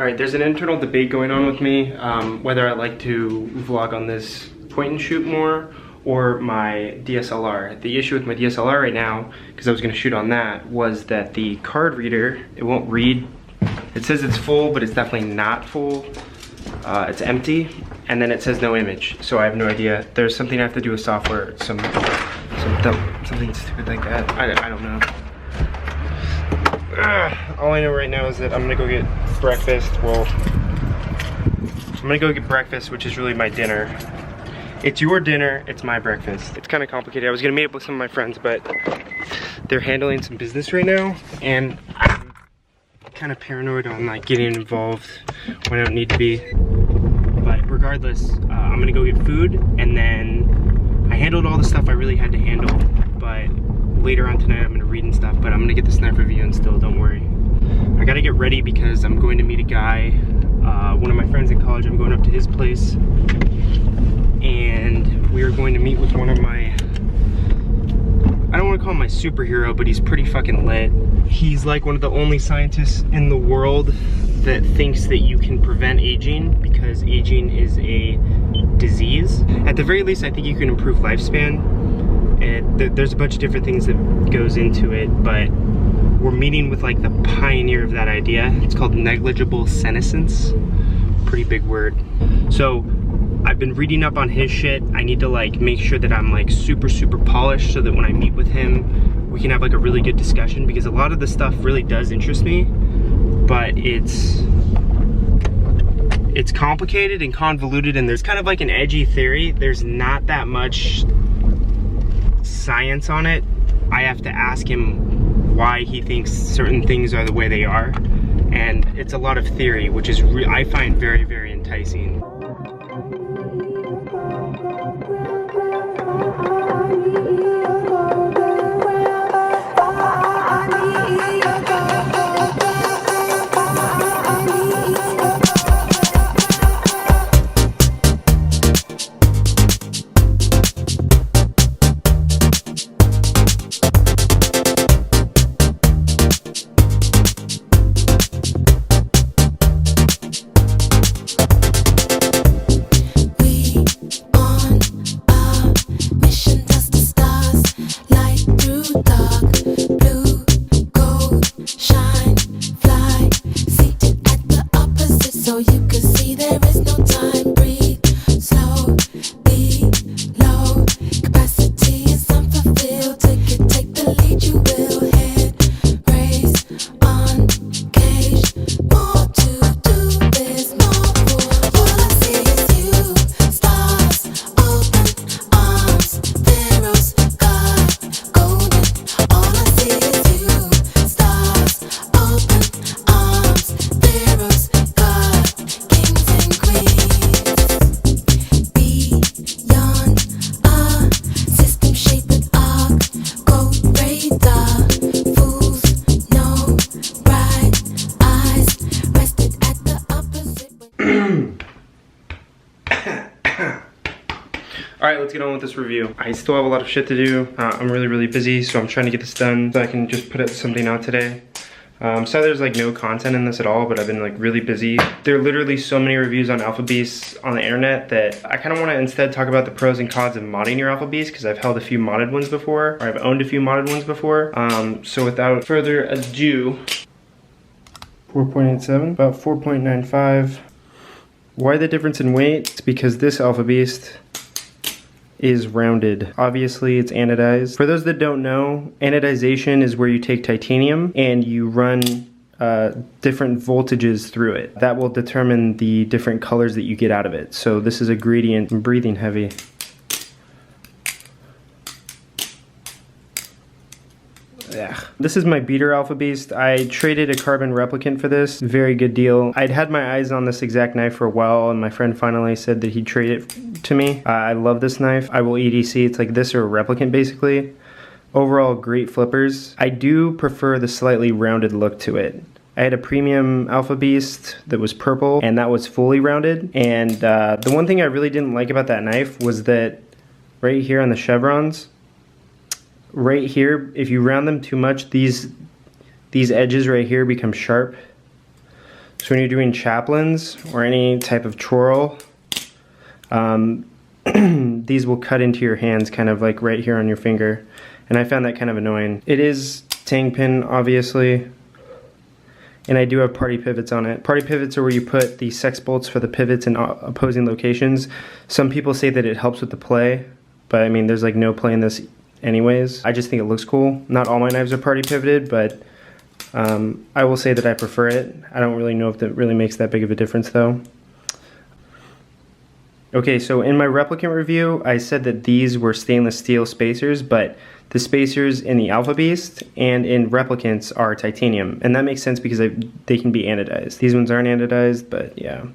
Alright, there's an internal debate going on with me whether I like to vlog on this point and shoot more or my DSLR. The issue with my DSLR right now, because I was going to shoot on that, was that the card reader, it won't read. It says it's full, but it's definitely not full. It's empty, and then it says no image, so I have no idea. There's something I have to do with software, something stupid like that. I don't know. All I know right now is that I'm gonna go get breakfast. Well, I'm gonna go get breakfast, which is really my dinner. It's your dinner, it's my breakfast. It's kind of complicated. I was gonna meet up with some of my friends, but they're handling some business right now, and I'm kind of paranoid on like getting involved when I don't need to be. But regardless, I'm gonna go get food, and then I handled all the stuff I really had to handle, but later on tonight I'm gonna read and stuff, but I'm gonna get the sniper review and still, don't worry. I gotta get ready because I'm going to meet a guy, one of my friends in college. I'm going up to his place, and we are going to meet with one of my, I don't want to call him my superhero, but he's pretty fucking lit. He's like one of the only scientists in the world that thinks that you can prevent aging, because aging is a disease. At the very least, I think you can improve lifespan. And there's a bunch of different things that goes into it, but we're meeting with like the pioneer of that idea. It's called negligible senescence. Pretty big word. So I've been reading up on his shit. I need to like make sure that I'm like super polished so that when I meet with him, we can have like a really good discussion, because a lot of the stuff really does interest me, but it's complicated and convoluted, and there's kind of like an edgy theory. There's not that much science on it. I have to ask him why he thinks certain things are the way they are, and it's a lot of theory, which is I find very enticing. Alright, let's get on with this review. I still have a lot of shit to do. I'm really busy, so I'm trying to get this done so I can just put something out today. So there's like no content in this at all, but I've been like really busy. There are literally so many reviews on Alpha Beasts on the internet that I kind of want to instead talk about the pros and cons of modding your Alpha Beast, because I've held a few modded ones before, or I've owned a few modded ones before. So without further ado, 4.87, about 4.95. Why the difference in weight? It's because this Alpha Beast is rounded. Obviously it's anodized. For those that don't know, anodization is where you take titanium and you run different voltages through it. That will determine the different colors that you get out of it. So this is a gradient. I'm breathing heavy. Yeah. This is my beater Alpha Beast. I traded a carbon replicant for this. Very good deal. I'd had my eyes on this exact knife for a while, and my friend finally said that he'd trade it to me. I love this knife. I will EDC. It's like this or a replicant basically. Overall, great flippers. I do prefer the slightly rounded look to it. I had a premium Alpha Beast that was purple, and that was fully rounded. And the one thing I really didn't like about that knife was that right here on the chevrons, right here, if you round them too much, these edges right here become sharp. So when you're doing chaplains or any type of choral, these will cut into your hands kind of like right here on your finger. And I found that kind of annoying. It is tang pin, obviously. And I do have party pivots on it. Party pivots are where you put the sex bolts for the pivots in opposing locations. Some people say that it helps with the play, but I mean, there's like no play in this anyways. I just think it looks cool. Not all my knives are party pivoted, but I will say that I prefer it. I don't really know if that really makes that big of a difference though. Okay, so in my replicant review, I said that these were stainless steel spacers, but the spacers in the Alpha Beast and in replicants are titanium, and that makes sense because they can be anodized. These ones aren't anodized, but yeah.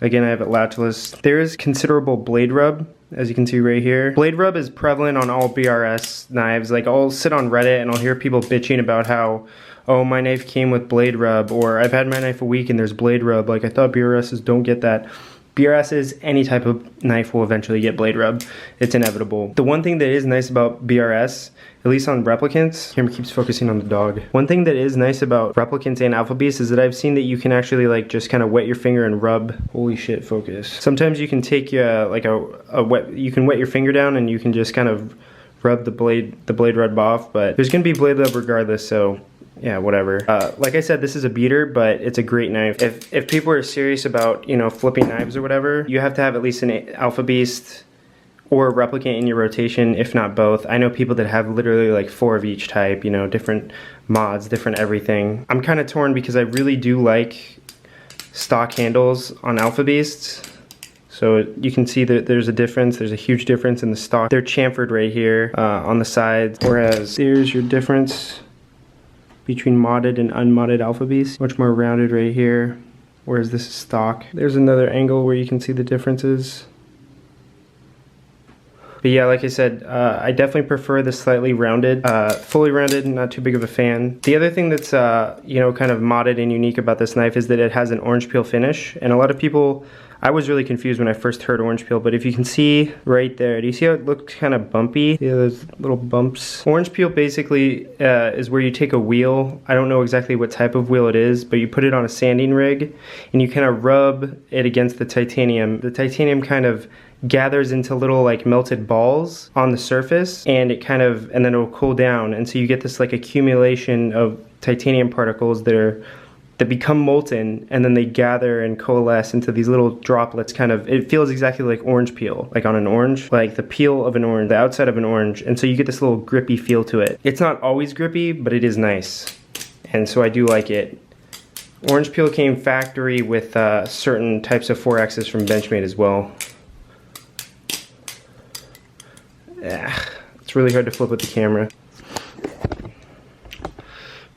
Again, I have it latchless. There is considerable blade rub, as you can see right here. Blade rub is prevalent on all BRS knives. Like, I'll sit on Reddit and I'll hear people bitching about how, oh, my knife came with blade rub, or I've had my knife a week and there's blade rub. Like, I thought BRSs don't get that. BRSs, any type of knife will eventually get blade rub. It's inevitable. The one thing that is nice about BRS, at least on replicants, camera keeps focusing on the dog. One thing that is nice about replicants and Alpha Beast is that I've seen that you can actually like just kind of wet your finger and rub. Holy shit, focus. Sometimes you can take like you can wet your finger down and you can just kind of rub the blade rub off, but there's gonna be blade rub regardless, so yeah, whatever. Like I said, this is a beater, but it's a great knife. If people are serious about, you know, flipping knives or whatever, you have to have at least an Alpha Beast or a replicant in your rotation, if not both. I know people that have literally like 4 of each type, you know, different mods, different everything. I'm kind of torn because I really do like stock handles on Alpha Beasts. So you can see that there's a difference. There's a huge difference in the stock. They're chamfered right here on the sides, whereas there's your difference between modded and unmodded Alpha Beast. Much more rounded right here, whereas this is stock. There's another angle where you can see the differences. But yeah, like I said, I definitely prefer the slightly rounded. Fully rounded, not too big of a fan. The other thing that's you know, kind of modded and unique about this knife is that it has an orange peel finish. And a lot of people, I was really confused when I first heard orange peel, but if you can see right there, do you see how it looks kind of bumpy? Yeah, there's little bumps. Orange peel basically is where you take a wheel. I don't know exactly what type of wheel it is, but you put it on a sanding rig and you kind of rub it against the titanium. The titanium kind of gathers into little like melted balls on the surface, and it kind of, and then it will cool down, and so you get this like accumulation of titanium particles that become molten, and then they gather and coalesce into these little droplets. Kind of, it feels exactly like orange peel, like on an orange, like the peel of an orange, the outside of an orange, and so you get this little grippy feel to it. It's not always grippy, but it is nice, and so I do like it. Orange peel came factory with certain types of 4X's from Benchmade as well. It's really hard to flip with the camera.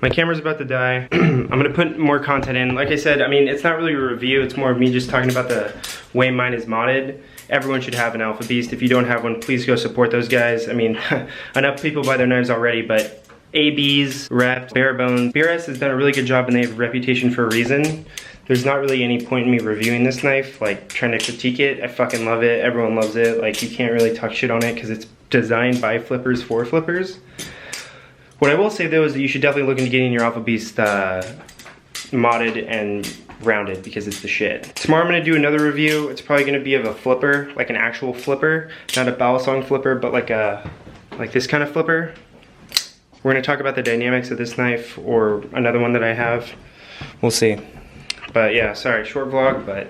My camera's about to die. I'm gonna put more content in. Like I said, I mean, it's not really a review, it's more of me just talking about the way mine is modded. Everyone should have an Alpha Beast. If you don't have one, please go support those guys. I mean, enough people buy their knives already, but ABs, Reps, Bare Bones. BRS has done a really good job and they have a reputation for a reason. There's not really any point in me reviewing this knife, like trying to critique it. I fucking love it, everyone loves it. Like, you can't really talk shit on it because it's designed by flippers for flippers. What I will say though is that you should definitely look into getting your Alpha Beast modded and rounded because it's the shit. Tomorrow I'm gonna do another review. It's probably gonna be of a flipper, like an actual flipper, not a Balisong flipper, but like this kind of flipper. We're gonna talk about the dynamics of this knife or another one that I have. We'll see. But yeah, sorry, short vlog, but